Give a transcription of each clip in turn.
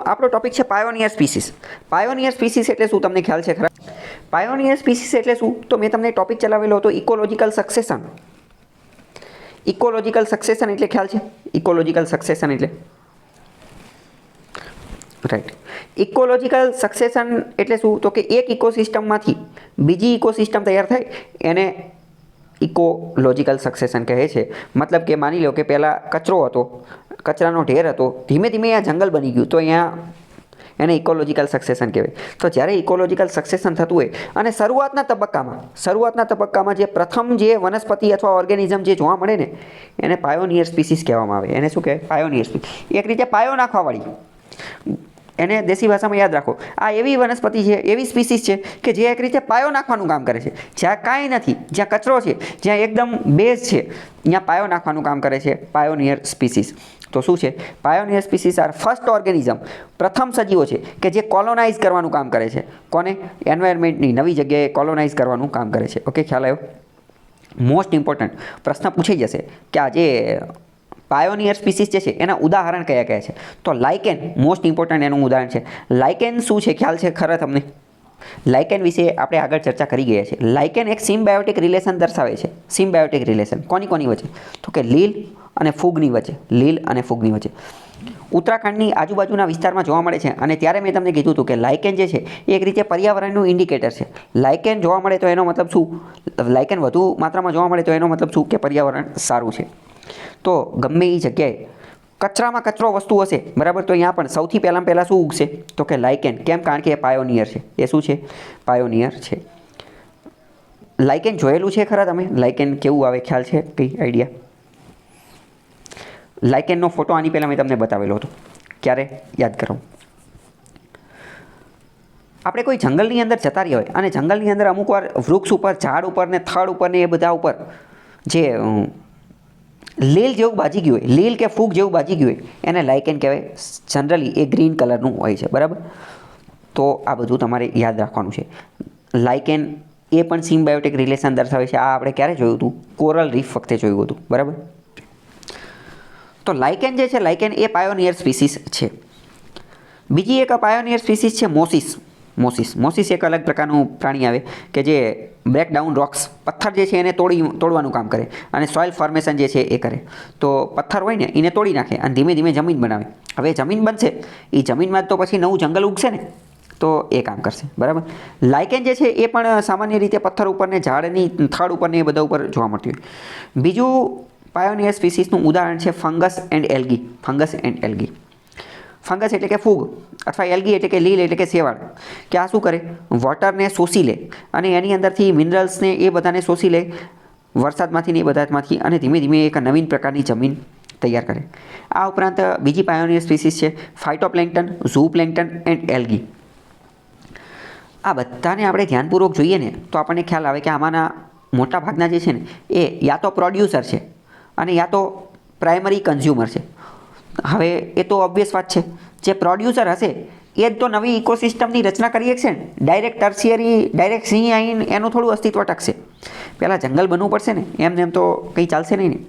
આપણો ટોપિક છે pioneer species. Pioneer species એટલે શું તમને ખ્યાલ છે ખરા? પાયોનિયર સ્પીસીસ એટલે શું? તો મેં તમને ટોપિક ચલાવેલો હતો ઇકોલોજીકલ સક્સેશન. ઇકોલોજીકલ સક્સેશન એટલે ખ્યાલ છે? ઇકોલોજીકલ સક્સેશન એટલે રાઈટ. ઇકોલોજીકલ સક્સેશન એટલે શું? તો કે એક ઇકોસિસ્ટમમાંથી બીજી ઇકોસિસ્ટમ તૈયાર થાય એને ઇકોલોજીકલ સક્સેશન કહે છે. મતલબ કે માની લો કે પહેલાં કચરો હતો, કચરાનો ઢેર હતો, ધીમે ધીમે અહીંયા જંગલ બની ગયું, તો અહીંયા એને ઇકોલોજીકલ સક્સેશન કહેવાય. તો જ્યારે ઇકોલોજીકલ સક્સેશન થતું હોય અને શરૂઆતના તબક્કામાં જે પ્રથમ જે વનસ્પતિ અથવા ઓર્ગેનિઝમ જે જોવા મળે ને એને પાયોનિયર સ્પીસીસ કહેવામાં આવે. એને શું કહેવાય? Pioneer species. એક રીતે પાયો નાખવાવાળી. એને દેશી ભાષામાં યાદ રાખો, આ એવી વનસ્પતિ છે, એવી સ્પીસીસ છે કે જે એક રીતે પાયો નાખવાનું કામ કરે છે. જ્યાં કાંઈ નથી, જ્યાં કચરો છે, જ્યાં એકદમ બેઝ છે, ત્યાં પાયો નાખવાનું કામ કરે છે પાયોનિયર સ્પીસીસ. તો શું છે? Pioneer species are first organism, પ્રથમ સજીવો છે કે જે કોલોનાઇઝ કરવાનું કામ કરે છે. કોને? એન્વાયરમેન્ટની નવી જગ્યાએ કોલોનાઇઝ કરવાનું કામ કરે છે. ઓકે, ખ્યાલ આવ્યો? મોસ્ટ ઇમ્પોર્ટન્ટ પ્રશ્ન પૂછાઈ જશે કે આ જે પાયોનિયર સ્પીસીસ જે છે એના ઉદાહરણ કયા કયા છે? તો લાઇકેન મોસ્ટ ઇમ્પોર્ટન્ટ એનું ઉદાહરણ છે. લાઇકેન શું છે ખ્યાલ છે ખરા તમને? લાઇકેન વિશે આપણે આગળ ચર્ચા કરી ગયા છે. લાઇકેન એક સિમ્બાયોટિક રિલેશન દર્શાવે છે. સિમ્બાયોટિક રિલેશન કોની વચ્ચે? તો કે લીલ અને ફૂગની વચ્ચે. લીલ અને ફૂગની વચ્ચે. ઉત્તરાખંડની આજુબાજુના વિસ્તારમાં જોવા મળે છે અને ત્યારે મેં તમને કીધું હતું કે લાઇકેન જે છે એ એક રીતે પર્યાવરણનું ઇન્ડિકેટર છે. લાઇકેન જોવા મળે તો એનો મતલબ શું? લાઇકેન વધુ માત્રામાં જોવા મળે તો એનો મતલબ શું? કે પર્યાવરણ સારું છે. તો ગમે એ જગ્યાએ કચરામાં કચરો વસ્તુ હશે, બરાબર, તો અહીંયા પણ સૌથી પહેલાં શું ઉગશે? તો કે લાઇકેન. કેમ? કારણ કે એ પાયોનિયર છે. એ શું છે? પાયોનિયર છે. લાઇકેન જોયેલું છે ખરા તમે? લાઇકેન કેવું આવે ખ્યાલ છે? કઈ આઈડિયા? લાઇકેનનો ફોટો આની પહેલાં મેં તમને બતાવેલો હતો. ક્યારે? યાદ કરો. આપણે કોઈ જંગલની અંદર જતા રહ્યા હોય અને જંગલની અંદર અમુક વાર વૃક્ષ ઉપર, ઝાડ ઉપર ને થડ ઉપર ને એ બધા ઉપર જે લીલ જેવું બાજી ગયું હોય, લીલ કે ફૂગ જેવું બાજી ગયું હોય, એને લાઇકેન કહેવાય. જનરલી એ ગ્રીન કલરનું હોય છે, બરાબર. તો આ બધું તમારે યાદ રાખવાનું છે. લાઇકેન એ પણ સિમ્બાયોટિક રિલેશન દર્શાવે છે. આ આપણે ક્યારે જોયું હતું? કોરલ રીફ વખતે જોયું હતું, બરાબર. તો લાઇકેન જે છે, લાઇકેન એ પાયોનિયર સ્પીસીસ છે. બીજી એક પાયોનિયર સ્પીસીસ છે મોસીસ. મોસીસ એક અલગ પ્રકારનું પ્રાણી આવે કે જે બ્રેક ડાઉન રોક્સ, પથ્થર જે છે એને તોડવાનું કામ કરે અને સોઇલ ફોર્મેશન જે છે એ કરે. તો પથ્થર હોય ને એને તોડી નાખે અને ધીમે ધીમે જમીન બનાવે. હવે જમીન બનશે, એ જમીનમાં તો પછી નવું જંગલ ઉગશે ને, તો એ કામ કરશે, બરાબર. લાઇકેન જે છે એ પણ સામાન્ય રીતે પથ્થર ઉપર ને ઝાડની થડ ઉપર ને એ બધા ઉપર જોવા મળતી હોય. બીજું પાયોનિયર સ્પીસીસનું ઉદાહરણ છે fungus and algae. Fungus and algae. Fungus એટલે કે ફૂગ અથવા એલ્ગી એટલે કે લીલ એટલે કે શેવાળ. કે આ શું કરે? વોટરને શોષી લે અને એની અંદરથી મિનરલ્સને એ બધાને શોષી લે વરસાદમાંથી ને એ બધામાંથી અને ધીમે ધીમે એક નવીન પ્રકારની જમીન તૈયાર કરે. આ ઉપરાંત બીજી પાયોનિયર સ્પીસીસ છે ફાઇટોપ્લેન્કટન, ઝૂપ્લેન્કટન એન્ડ એલ્ગી. આ બધાને આપણે ધ્યાનપૂર્વક જોઈએ ને તો આપણને ખ્યાલ આવે કે આમાંના મોટા ભાગના જે છે ને એ યા તો પ્રોડ્યુસર છે અને યા તો પ્રાઇમરી કન્ઝ્યુમર છે. હવે એ તો ઓબ્વિયસ વાત છે, જે પ્રોડ્યુસર હશે એ જ તો નવી ઇકોસિસ્ટમની રચના કરી શકશે ને. ડાયરેક્ટ ટર્શિયરી, ડાયરેક્ટ સિંહ આવીને એનું થોડું અસ્તિત્વ ટકશે. પહેલાં જંગલ બનવું પડશે ને, એમ તો કંઈ ચાલશે નહીં ને.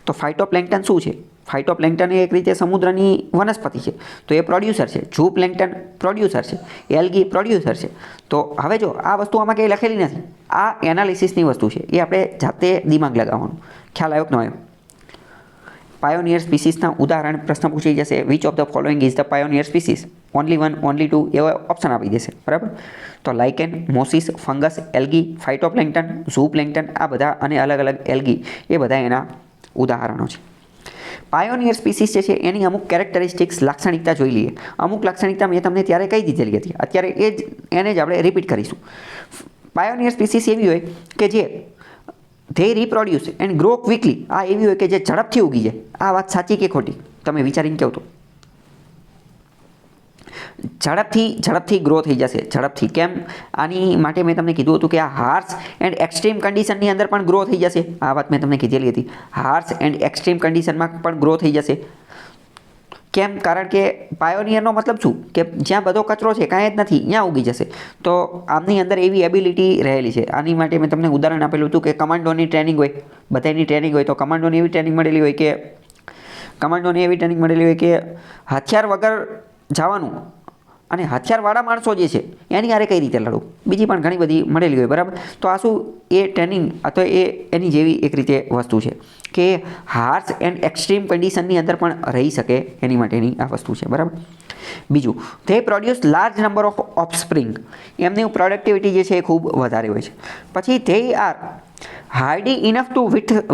તો ફાઇટોપ્લેન્કટન શું છે? ફાઇટોપ્લેન્કટન એ એક રીતે સમુદ્રની વનસ્પતિ છે, તો એ પ્રોડ્યુસર છે. ઝૂપ્લેન્કટન પ્રોડ્યુસર છે, એલ્ગી પ્રોડ્યુસર છે. તો હવે જો આ વસ્તુ આમાં કંઈ લખેલી નથી, આ એનાલિસિસની વસ્તુ છે, એ આપણે જાતે દિમાગ લગાવવાનું. ખ્યાલ આવ્યો કે ન આવ્યો? પાયોનિયર સ્પીસીસના ઉદાહરણ પ્રશ્ન પૂછી જશે, which of the following is the pioneer species? Only 1, only 2 એવા ઓપ્શન આપી દેશે, બરાબર. તો લાઇકેન, મોસીસ, ફંગસ, એલ્ગી, ફાઇટોપ્લેન્કટન, ઝૂપ્લેન્કટન, આ બધા અને અલગ અલગ એલ્ગી, એ બધા એના ઉદાહરણો છે. પાયોનિયર સ્પીસીસ જે છે એની અમુક કેરેક્ટરિસ્ટિક્સ, લાક્ષણિકતા જોઈ લઈએ. અમુક લાક્ષણિકતા મેં તમને ત્યારે કહી દીધેલી હતી, અત્યારે એને જ આપણે રિપીટ કરીશું. પાયોનિયર સ્પીસીસ એવી હોય કે જે ધે રીપ્રોડ્યુસ એન્ડ ગ્રો ક્વિકલી. આ એવી હોય કે જે ઝડપથી ઉગી જાય. આ વાત સાચી કે ખોટી? તમે વિચારીને કહો તો. ઝડપથી ગ્રો થઈ જશે, ઝડપથી. કેમ? આની માટે મેં તમને કીધું હતું કે આ હાર્શ એન્ડ એક્સ્ટ્રીમ કન્ડિશનની અંદર પણ ગ્રો થઈ જશે. આ વાત મેં તમને કીધેલી હતી. હાર્શ એન્ડ એક્સ્ટ્રીમ કન્ડિશનમાં પણ ગ્રો થઈ જશે. કેમ? કારણ કે પાયોનિયરનો મતલબ શું? કે જ્યાં બધો કચરો છે, કાંઈ જ નથી, ત્યાં ઉગી જશે. તો આમની અંદર એવી એબિલિટી રહેલી છે. આની માટે મેં તમને ઉદાહરણ આપેલું હતું કે કમાન્ડોની ટ્રેનિંગ હોય, બધાની ટ્રેનિંગ હોય, તો કમાન્ડોની એવી ટ્રેનિંગ મળેલી હોય કે હથિયાર વગર જવાનું અને હથિયારવાળા માણસો જે છે એની હારે કઈ રીતે લડવું, બીજી પણ ઘણી બધી મળેલી હોય, બરાબર. તો આ શું એ ટ્રેનિંગ અથવા એ એની જેવી એક રીતે વસ્તુ છે કે હાર્શ એન્ડ એક્સ્ટ્રીમ કન્ડિશનની અંદર પણ રહી શકે એની માટેની આ વસ્તુ છે, બરાબર. બીજું, they produce large number of offspring, એમની પ્રોડક્ટિવિટી જે છે એ ખૂબ વધારે હોય છે. પછી they are hardy enough to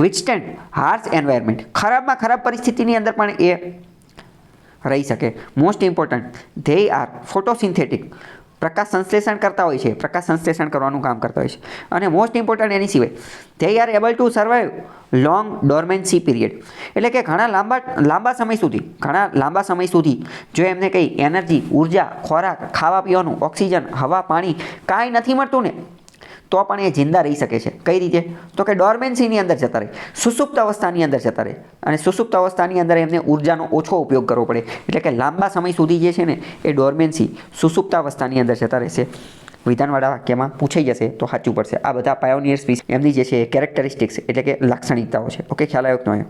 withstand harsh environment, ખરાબમાં ખરાબ પરિસ્થિતિની અંદર પણ એ રહી શકે. Most important, they are photosynthetic, પ્રકાશ સંશ્લેષણ કરતા હોય છે, પ્રકાશ સંશ્લેષણ કરવાનું કામ કરતા હોય છે. અને મોસ્ટ ઇમ્પોર્ટન્ટ એની સિવાય they are able to survive long dormancy period, એટલે કે ઘણા લાંબા સમય સુધી જો એમને કંઈ એનર્જી, ઉર્જા, ખોરાક, ખાવા પીવાનું, ઓક્સિજન, હવા, પાણી કાંઈ નથી મળતું ને તો પણ એ જિંદા રહી શકે છે. કઈ રીતે? તો કે ડોર્મેન્સીની અંદર જતા રહે, સુષુપ્ત અવસ્થાની અંદર જતા રહે. અને સુષુપ્ત અવસ્થાની અંદર એમને ઉર્જાનો ઓછો ઉપયોગ કરવો પડે, એટલે કે લાંબા સમય સુધી જે છે ને એ ડોર્મેન્સી, સુષુપ્ત અવસ્થાની અંદર જતા રહેશે. વિધાનવાળા વાક્યમાં પૂછાઈ જશે તો સાચું પડશે. આ બધા પાયોનિયર સ્પીસીસ એમની જે છે કેરેક્ટરિસ્ટિક્સ એટલે કે લાક્ષણિકતાઓ છે. ઓકે, ખ્યાલ આવ્યો કે નહીં?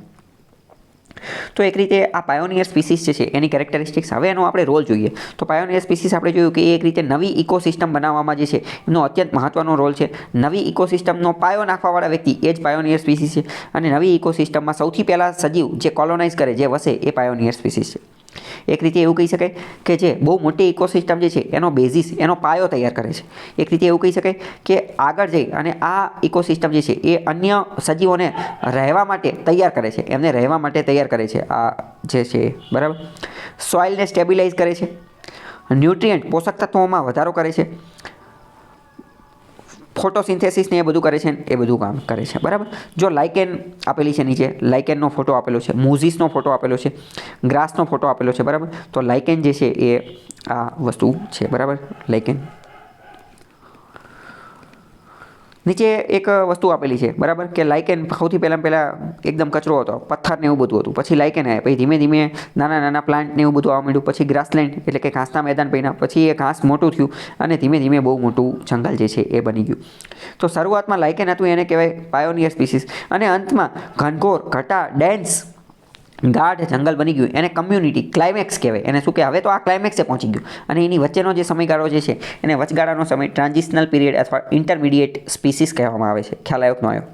તો એક રીતે આ પાયોનિયર સ્પીસીસ જે છે એની કેરેક્ટરિસ્ટિક્સ. હવે એનો આપણે રોલ જોઈએ તો પાયોનિયર સ્પીસીસ આપણે જોયું કે એ એક રીતે નવી ઇકોસિસ્ટમ બનાવવામાં જે છે એનો અત્યંત મહત્વનો રોલ છે. નવી ઇકોસિસ્ટમનો પાયો નાખવાવાળા વ્યક્તિ એ જ પાયોનિયર સ્પીસીસ છે. અને નવી ઇકોસિસ્ટમમાં સૌથી પહેલાં સજીવ જે કોલોનાઇઝ કરે, જે વસે, એ પાયોનિયર સ્પીસીસ છે. એક રીતે એવું કહી શકાય કે જે બહુ મોટી ઇકોસિસ્ટમ જે છે એનો બેઝિસ, એનો પાયો તૈયાર કરે છે. એક રીતે એવું કહી શકાય કે આગળ જઈ અને આ ઇકોસિસ્ટમ જે છે એ અન્ય સજીવોને રહેવા માટે તૈયાર કરે છે, એમને રહેવા માટે તૈયાર કરે છે આ જે છે, બરાબર. સોઇલને સ્ટેબિલાઇઝ કરે છે, ન્યુટ્રિયન્ટ પોષક તત્વોમાં વધારો કરે છે, ફોટોસિન્થેસિસ ને એ બધું કરે છે, એ બધું કામ કરે છે, બરાબર. જો લાઇકેન આપેલી છે નીચે, લાઇકેનનો ફોટો આપેલો છે, મૂઝીસનો ફોટો આપેલો છે, ગ્રાસનો ફોટો આપેલો છે, બરાબર. તો લાઇકેન જે છે એ આ વસ્તુ છે, બરાબર. લાઇકેન નીચે એક વસ્તુ આપેલી છે, બરાબર, કે લાઇકેન સૌથી પહેલાં એકદમ કચરો હતો, પથ્થર ને એવું બધું હતું. પછી લાઇકેન આવ્યા, પછી ધીમે ધીમે નાના નાના પ્લાન્ટ ને એવું બધું આવવા માંડ્યું. પછી ગ્રાસલેન્ડ એટલે કે ઘાસના મેદાન બન્યા. પછી એ ઘાસ મોટું થયું અને ધીમે ધીમે બહુ મોટું જંગલ જે છે એ બની ગયું. તો શરૂઆતમાં લાઇકેન હતું, એને કહેવાય પાયોનિયર સ્પીસીસ. અને અંતમાં ઘનઘોર, ઘટા, ડેન્સ, ગાઢ જંગલ બની ગયું, એને કમ્યુનિટી, ક્લાઇમેક્સ કહેવાય. એને શું કે હવે તો આ ક્લાઇમેક્સે પહોંચી ગયું. અને એની વચ્ચેનો જે સમયગાળો જે છે એને વચગાળાનો સમય ટ્રાન્ઝિશનલ પીરિયડ અથવા ઇન્ટરમીડિયેટ સ્પીસીસ કહેવામાં આવે છે. ખ્યાલ આવ્યો કે ન આવ્યો?